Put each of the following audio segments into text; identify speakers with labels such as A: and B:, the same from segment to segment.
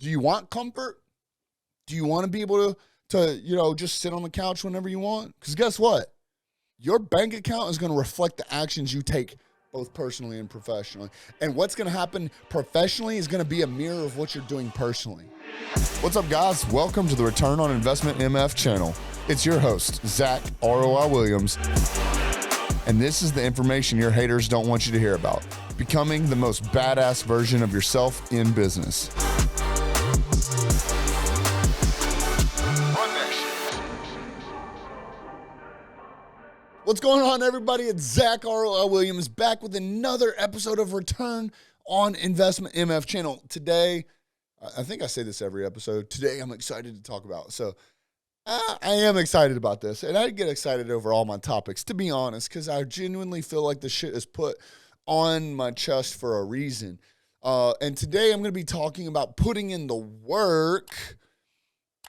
A: Do you want comfort? Do you want to be able to just sit on the couch whenever you want? Because guess what? Your bank account is going to reflect the actions you take both personally and professionally. And what's going to happen professionally is going to be a mirror of what you're doing personally. What's up, guys? Welcome to the Return on Investment MF channel. It's your host, Zack, ROI Williams. And this is the information your haters don't want you to hear about. Becoming the most badass version of yourself in business. What's going on, everybody? It's Zack, ROI Williams, back with another episode of Return on Investment MF channel. Today, I think I say this every episode. Today, I'm excited to talk about. So I am excited about this, and I get excited over all my topics, to be honest, because I genuinely feel like the shit is put on my chest for a reason. And today, I'm going to be talking about putting in the work,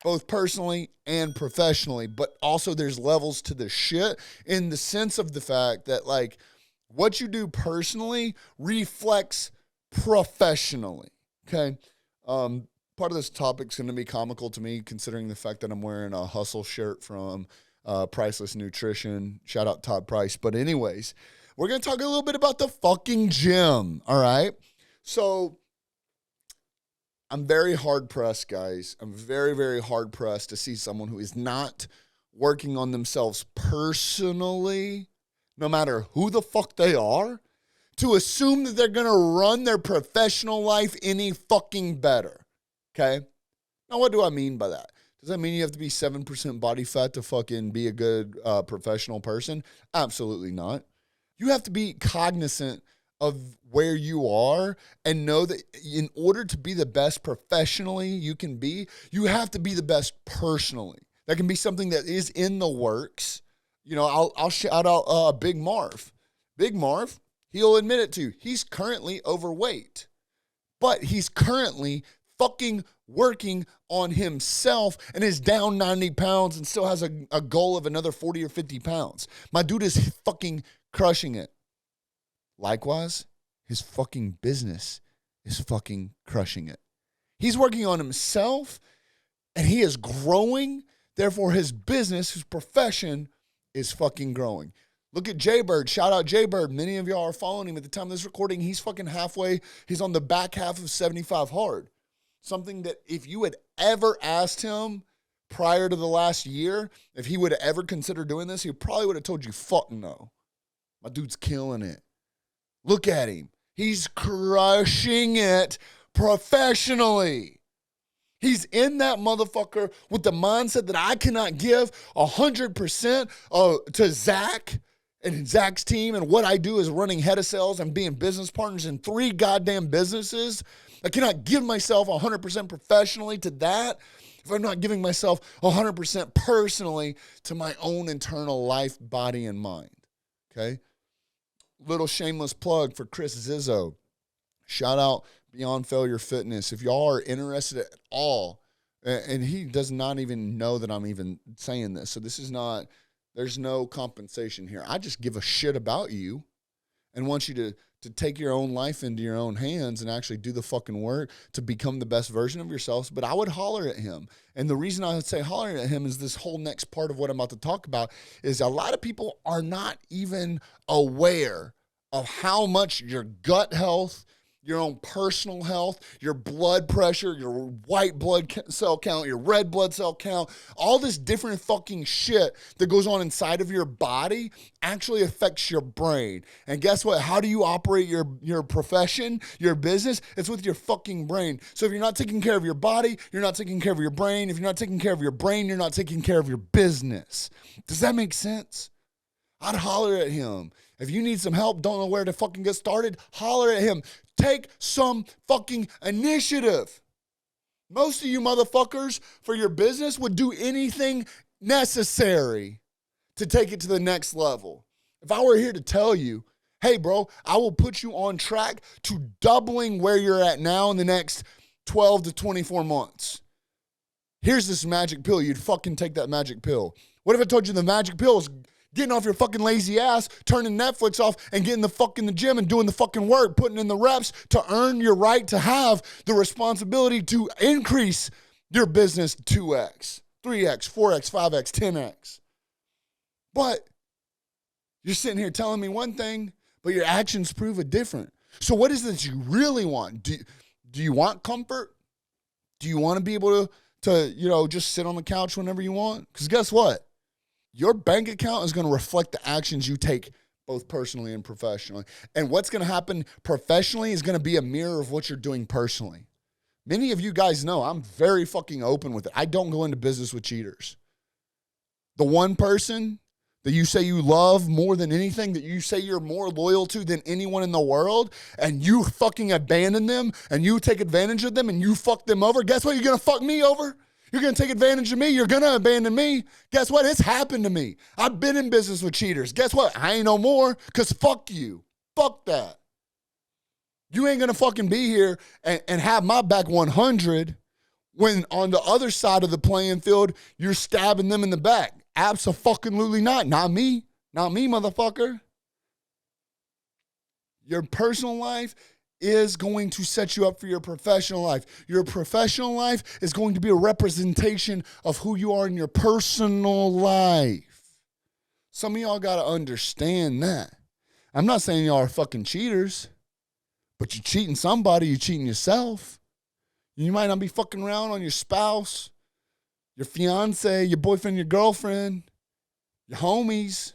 A: both personally and professionally, but also there's levels to the shit in the sense of the fact that, like, what you do personally reflects professionally, okay? Part of this topic's going to be comical to me, considering the fact that I'm wearing a Hustle shirt from Priceless Nutrition. Shout out Todd Price. But anyways, we're going to talk a little bit about the fucking gym, all right? So I'm very hard-pressed, guys. I'm very, very hard-pressed to see someone who is not working on themselves personally, no matter who the fuck they are, to assume that they're going to run their professional life any fucking better, okay? Now, what do I mean by that? Does that mean you have to be 7% body fat to fucking be a good professional person? Absolutely not. You have to be cognizant of where you are and know that in order to be the best professionally you can be, you have to be the best personally. That can be something that is in the works. You know, I'll shout out Big Marv. Big Marv, he'll admit it too. He's currently overweight, but he's currently fucking working on himself and is down 90 pounds and still has a goal of another 40 or 50 pounds. My dude is fucking crushing it. Likewise, his fucking business is fucking crushing it. He's working on himself and he is growing. Therefore, his business, his profession is fucking growing. Look at Jaybird. Shout out Jaybird. Many of y'all are following him at the time of this recording. He's fucking halfway. He's on the back half of 75 hard. Something that if you had ever asked him prior to the last year, if he would have ever considered doing this, he probably would have told you, fuck no. My dude's killing it. Look at him. He's crushing it professionally. He's in that motherfucker with the mindset that I cannot give 100% to Zack and Zack's team. And what I do is running head of sales and being business partners in 3 goddamn businesses. I cannot give myself 100% professionally to that if I'm not giving myself 100% personally to my own internal life, body, and mind. Okay? Little shameless plug for Chris Zizzo. Shout out Beyond Failure Fitness. If y'all are interested at all, and he does not even know that I'm even saying this, so this is not, there's no compensation here. I just give a shit about you and want you to take your own life into your own hands and actually do the fucking work to become the best version of yourselves. But I would holler at him. And the reason I would say holler at him is this whole next part of what I'm about to talk about is a lot of people are not even aware of how much your gut health, your own personal health, your blood pressure, your white blood cell count, your red blood cell count, all this different fucking shit that goes on inside of your body actually affects your brain. And guess what? How do you operate your profession, your business? It's with your fucking brain. So if you're not taking care of your body, you're not taking care of your brain. If you're not taking care of your brain, you're not taking care of your business. Does that make sense? I'd holler at him. If you need some help, don't know where to fucking get started, holler at him. Take some fucking initiative. Most of you motherfuckers for your business would do anything necessary to take it to the next level. If I were here to tell you, hey, bro, I will put you on track to doubling where you're at now in the next 12 to 24 months. Here's this magic pill. You'd fucking take that magic pill. What if I told you the magic pill is Getting off your fucking lazy ass, turning Netflix off, and getting the gym and doing the fucking work, putting in the reps to earn your right to have the responsibility to increase your business 2x, 3x, 4x, 5x, 10x. But you're sitting here telling me one thing, but your actions prove it different. So what is it that you really want? Do you want comfort? Do you want to be able to just sit on the couch whenever you want? Because guess what? Your bank account is going to reflect the actions you take both personally and professionally. And what's going to happen professionally is going to be a mirror of what you're doing personally. Many of you guys know I'm very fucking open with it. I don't go into business with cheaters. The one person that you say you love more than anything, that you say you're more loyal to than anyone in the world, and you fucking abandon them, and you take advantage of them, and you fuck them over, guess what? You're going to fuck me over? You're going to take advantage of me. You're going to abandon me. Guess what? It's happened to me. I've been in business with cheaters. Guess what? I ain't no more, because fuck you. Fuck that. You ain't going to fucking be here and have my back 100 when on the other side of the playing field, you're stabbing them in the back. Abso-fucking-lutely not. Not me. Not me, motherfucker. Your personal life is going to set you up for your professional life. Your professional life is going to be a representation of who you are in your personal life. Some of y'all got to understand that. I'm not saying y'all are fucking cheaters, but you're cheating somebody, you're cheating yourself. You might not be fucking around on your spouse, your fiance, your boyfriend, your girlfriend, your homies,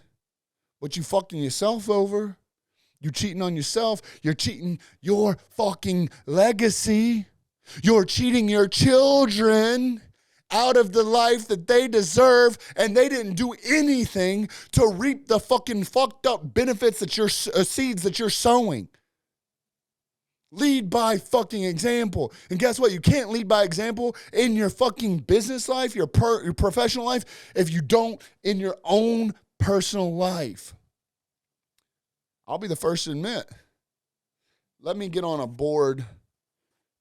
A: but you fucking yourself over. You cheating on yourself. You're cheating your fucking legacy. You're cheating your children out of the life that they deserve, and they didn't do anything to reap the fucking fucked up benefits that your seeds that you're sowing. Lead by fucking example. And guess what? You can't lead by example in your fucking business life, your professional life, if you don't in your own personal life. I'll be the first to admit, let me get on a board.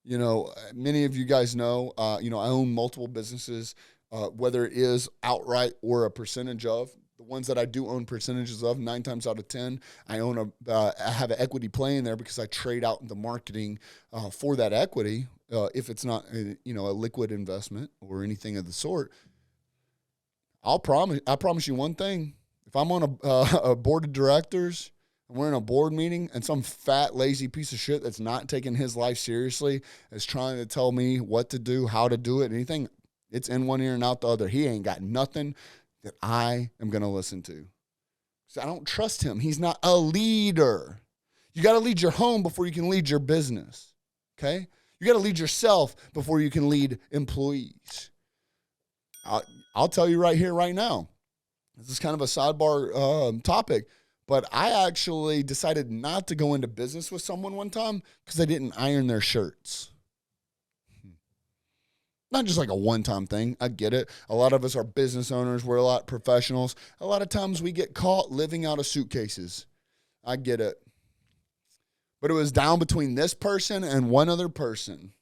A: Many of you guys know, I own multiple businesses, whether it is outright or a percentage of. The ones that I do own percentages of, 9 times out of 10, I have an equity play in there because I trade out the marketing for that equity. If it's not, a liquid investment or anything of the sort. I promise you one thing. If I'm on a board of directors, and we're in a board meeting, and some fat, lazy piece of shit that's not taking his life seriously is trying to tell me what to do, how to do it, anything, it's in one ear and out the other. He ain't got nothing that I am going to listen to. So I don't trust him. He's not a leader. You got to lead your home before you can lead your business, okay? You got to lead yourself before you can lead employees. I'll tell you right here, right now. This is kind of a sidebar topic. But I actually decided not to go into business with someone one time because they didn't iron their shirts. Not just like a one-time thing. I get it. A lot of us are business owners. We're a lot of professionals. A lot of times we get caught living out of suitcases. I get it. But it was down between this person and one other person.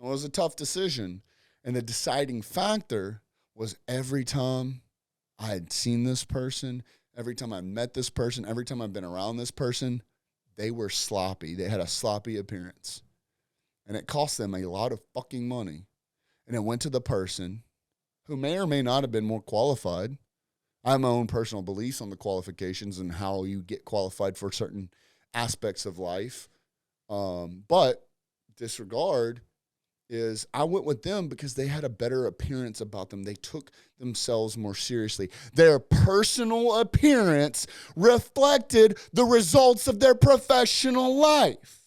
A: It was a tough decision. And the deciding factor was every time I had seen this person, every time I met this person, every time I've been around this person, they were sloppy. They had a sloppy appearance. And it cost them a lot of fucking money. And it went to the person who may or may not have been more qualified. I have my own personal beliefs on the qualifications and how you get qualified for certain aspects of life. But disregard is I went with them because they had a better appearance about them. They took themselves more seriously. Their personal appearance reflected the results of their professional life.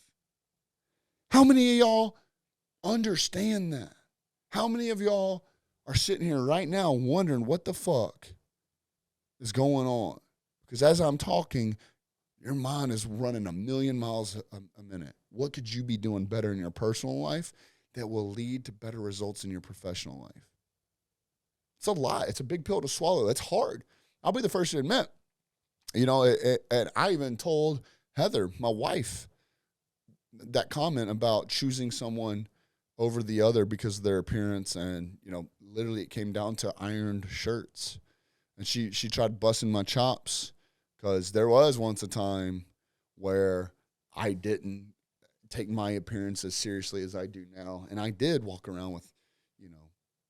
A: How many of y'all understand that? How many of y'all are sitting here right now wondering what the fuck is going on? Because as I'm talking, your mind is running 1,000,000 miles a minute. What could you be doing better in your personal life that will lead to better results in your professional life? It's a lot. It's a big pill to swallow. It's hard. I'll be the first to admit. And I even told Heather, my wife, that comment about choosing someone over the other because of their appearance. And, literally it came down to ironed shirts. And she tried busting my chops because there was once a time where I didn't take my appearance as seriously as I do now. And I did walk around with,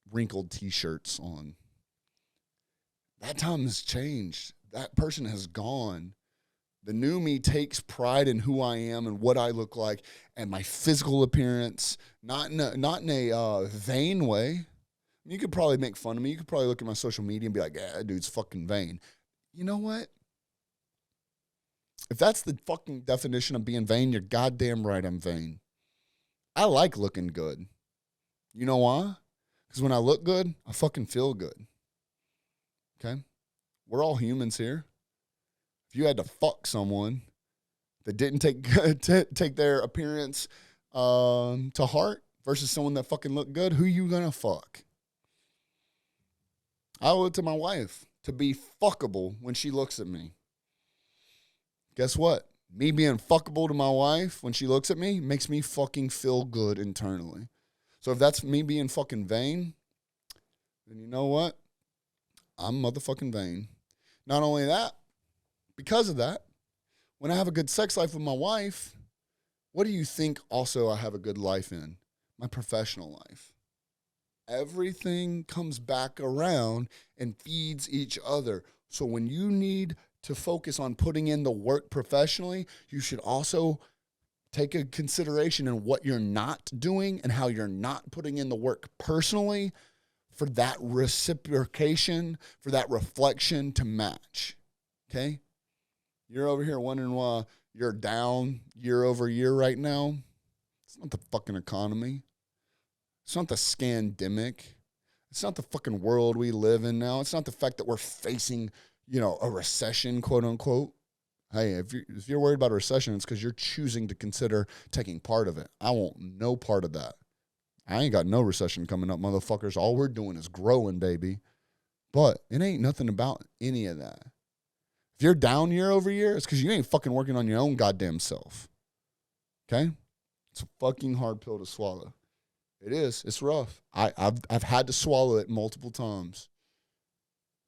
A: wrinkled T-shirts on. That time has changed. That person has gone. The new me takes pride in who I am and what I look like and my physical appearance, not in a vain way. You could probably make fun of me. You could probably look at my social media and be like, yeah, that dude's fucking vain. You know what? If that's the fucking definition of being vain, you're goddamn right I'm vain. I like looking good. You know why? Because when I look good, I fucking feel good. Okay? We're all humans here. If you had to fuck someone that didn't take their appearance to heart versus someone that fucking looked good, who you gonna fuck? I owe it to my wife to be fuckable when she looks at me. Guess what? Me being fuckable to my wife when she looks at me makes me fucking feel good internally. So if that's me being fucking vain, then you know what? I'm motherfucking vain. Not only that, because of that, when I have a good sex life with my wife, what do you think also I have a good life in? My professional life. Everything comes back around and feeds each other. So when you need to focus on putting in the work professionally, you should also take a consideration in what you're not doing and how you're not putting in the work personally for that reciprocation, for that reflection to match. Okay? You're over here wondering why you're down year over year right now. It's not the fucking economy. It's not the scandemic. It's not the fucking world we live in now. It's not the fact that we're facing, a recession, quote unquote. Hey, if you're worried about a recession, it's because you're choosing to consider taking part of it. I want no part of that. I ain't got no recession coming up, motherfuckers. All we're doing is growing, baby. But it ain't nothing about any of that. If you're down year over year, it's because you ain't fucking working on your own goddamn self. Okay? It's a fucking hard pill to swallow. It is. It's rough. I've had to swallow it multiple times.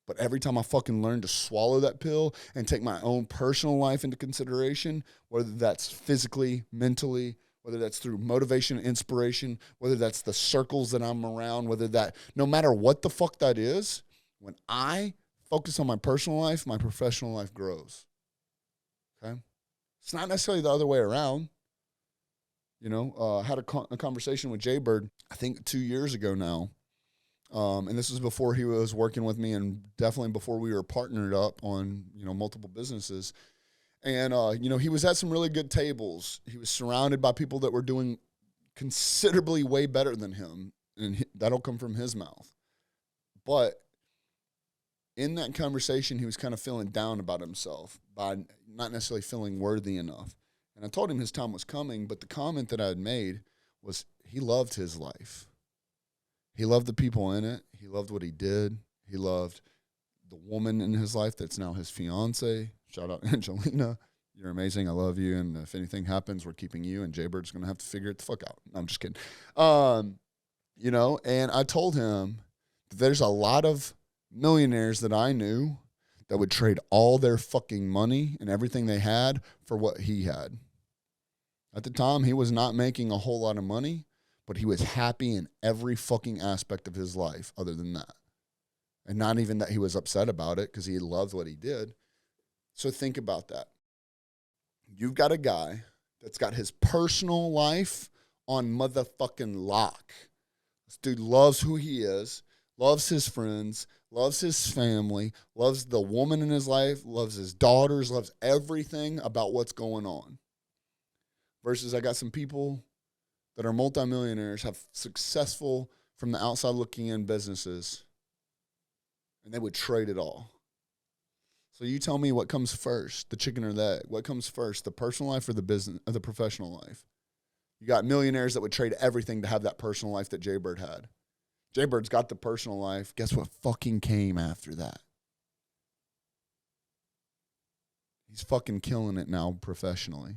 A: But every time I fucking learn to swallow that pill and take my own personal life into consideration, whether that's physically, mentally, whether that's through motivation, inspiration, whether that's the circles that I'm around, no matter what the fuck that is, when I focus on my personal life, my professional life grows. Okay? It's not necessarily the other way around. I had a conversation with Jaybird, I think 2 years ago now. And this was before he was working with me and definitely before we were partnered up on, multiple businesses. And, he was at some really good tables. He was surrounded by people that were doing considerably way better than him. And that'll come from his mouth. But in that conversation, he was kind of feeling down about himself by not necessarily feeling worthy enough. And I told him his time was coming, but the comment that I had made was he loved his life. He loved the people in it. He loved what he did. He loved the woman in his life that's now his fiance. Shout out Angelina. You're amazing. I love you. And if anything happens, we're keeping you. And Jaybird's going to have to figure it the fuck out. No, I'm just kidding. And I told him that there's a lot of millionaires that I knew that would trade all their fucking money and everything they had for what he had. At the time, he was not making a whole lot of money, but he was happy in every fucking aspect of his life other than that. And not even that he was upset about it because he loved what he did. So think about that. You've got a guy that's got his personal life on motherfucking lock. This dude loves who he is, loves his friends, loves his family, loves the woman in his life, loves his daughters, loves everything about what's going on. Versus I got some people that are multimillionaires, have successful from the outside looking in businesses, and they would trade it all. So you tell me what comes first, the chicken or the egg? What comes first, the personal life or the business or the professional life? You got millionaires that would trade everything to have that personal life that Jaybird had. Jaybird's got the personal life. Guess what fucking came after that? He's fucking killing it now professionally.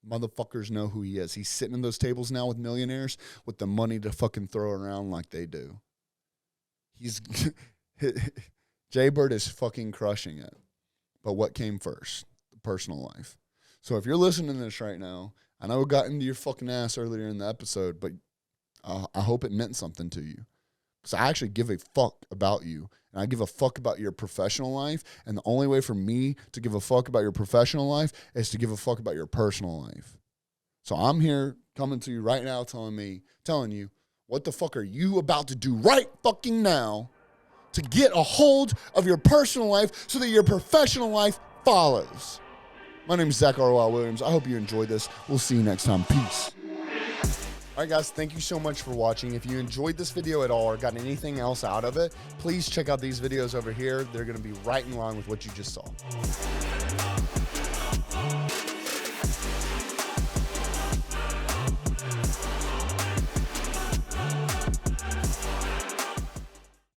A: Motherfuckers know who he is. He's sitting in those tables now with millionaires with the money to fucking throw around like they do. Jaybird is fucking crushing it. But what came first? The personal life. So if you're listening to this right now, I know it got into your fucking ass earlier in the episode, but I hope it meant something to you. Because I actually give a fuck about you. And I give a fuck about your professional life. And the only way for me to give a fuck about your professional life is to give a fuck about your personal life. So I'm here coming to you right now telling you, what the fuck are you about to do right fucking now to get a hold of your personal life so that your professional life follows? My name is Zack ROI Williams. I hope you enjoyed this. We'll see you next time. Peace. All right, guys, thank you so much for watching. If you enjoyed this video at all or got anything else out of it, please check out these videos over here. They're going to be right in line with what you just saw.